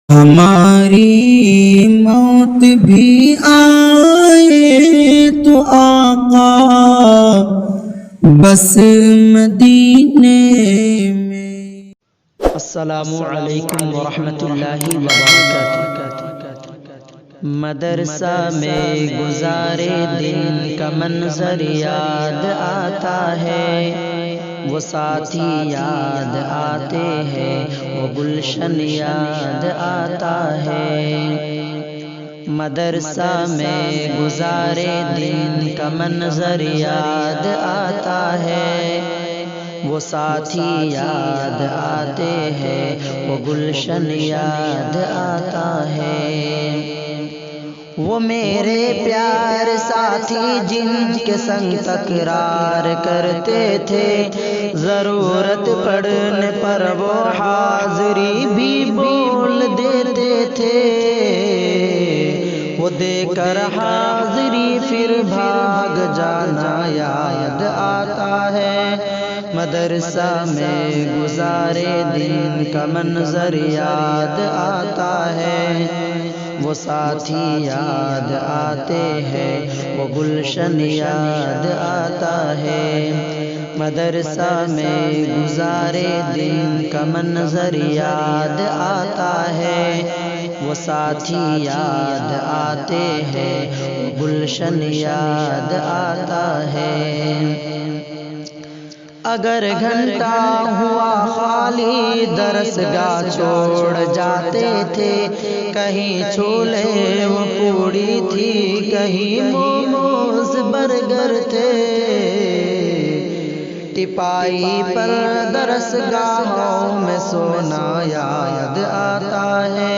ہماری موت بھی آئے تو آقا بس مدینے میں۔ السلام علیکم ورحمۃ اللہ وبرکاتہ۔ مدرسہ میں گزارے دن کا منظر یاد آتا ہے، وہ ساتھی یاد آتے ہیں، وہ گلشن یاد آتا ہے۔ مدرسہ میں گزارے دن کا منظر یاد آتا ہے، وہ ساتھی یاد آتے ہیں، وہ گلشن یاد آتا ہے۔ وہ میرے پیارے ساتھی جن کے سنگ تکرار کرتے تھے، ضرورت پڑنے پر وہ حاضری بھی بول دیتے تھے، وہ دے کر حاضری پھر بھاگ جانا یاد آتا ہے۔ مدرسہ میں گزارے دن کا منظر یاد آتا ہے، وہ ساتھی یاد آتے ہیں، وہ گلشن یاد آتا ہے۔ مدرسہ میں گزارے دن کا منظر یاد آتا ہے، وہ ساتھی یاد آتے ہیں، وہ گلشن یاد آتا ہے۔ اگر گھنٹہ ہوا خالی درسگاہ چھوڑ جاتے تھے، کہیں چھولے وہ پوڑی تھی، کہیں موموز برگر تھے۔ ٹپائی پر درسگاہوں میں سونا یاد آتا ہے۔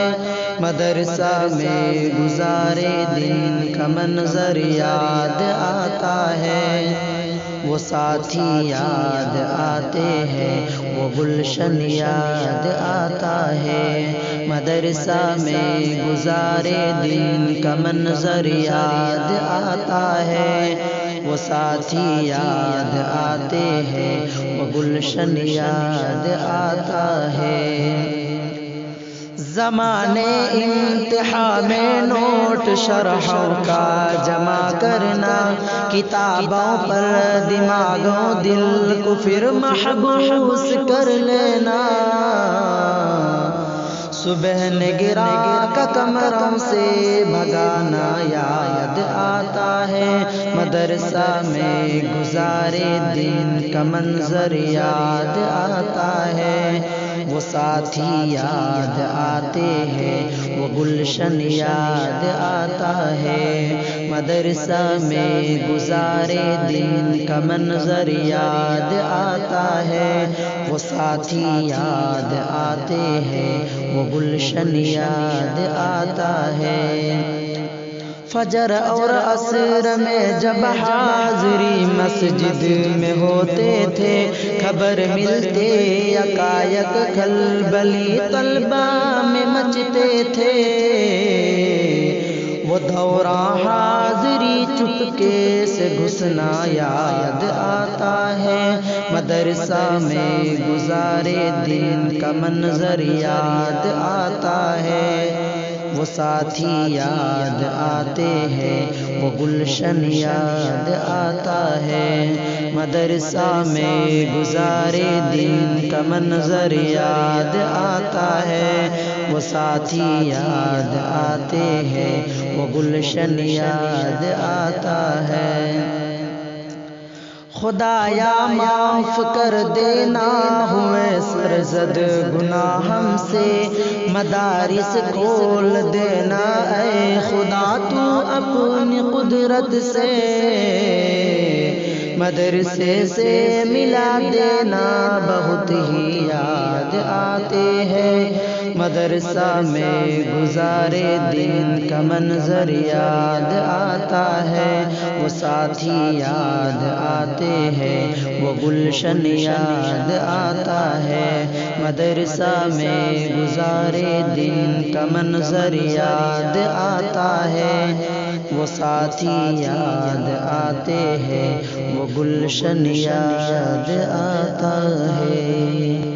مدرسہ میں گزارے دن کا منظر یاد آتا ہے، وہ ساتھی یاد آتے ہیں، وہ گلشن یاد آتا ہے۔ مدرسہ میں گزارے دن کا منظر یاد آتا ہے، وہ ساتھی یاد آتے ہیں، وہ گلشن یاد آتا ہے۔ زمانے امتحان میں نوٹ شرحوں کا جمع کرنا، کتابوں پر دماغوں دل کو پھر محبوس کر لینا، صبح نگراں کا کمروں سے بھگانا یاد آتا ہے۔ مدرسہ میں گزارے دن کا منظر یاد آتا ہے، وہ ساتھی یاد آتے ہیں، وہ گلشن یاد آتا ہے۔ مدرسہ میں گزارے دن کا منظر یاد آتا ہے، وہ ساتھی یاد آتے ہیں، وہ گلشن یاد آتا ہے۔ فجر اور عصر میں جب حاضری مسجد میں ہوتے تھے، خبر ملتے یکایک کھلبلی طلبہ میں مچتے تھے، وہ دوران حاضری چپکے سے گھسنا یاد آتا ہے۔ مدرسہ میں گزارے دن کا منظر یاد آتا ہے، وہ ساتھی یاد آتے ہیں، وہ گلشن یاد آتا ہے۔ مدرسہ میں گزارے دن کا منظر یاد آتا ہے، وہ ساتھی یاد آتے ہیں، وہ گلشن یاد آتا ہے۔ خدایا معاف کر دینا ہوئے سرزد گناہ ہم سے، مدارس کھول دینا اے خدا تو اپنی قدرت سے، مدرسے سے ملا دینا بہت ہی یاد آتے ہیں۔ مدرسہ میں گزارے دن کا منظر یاد آتا ہے، وہ ساتھی یاد آتے ہیں، وہ گلشن یاد آتا ہے۔ مدرسہ میں گزارے دن کا منظر یاد آتا ہے، وہ ساتھی یاد آتے ہیں، وہ گلشن یاد آتا ہے۔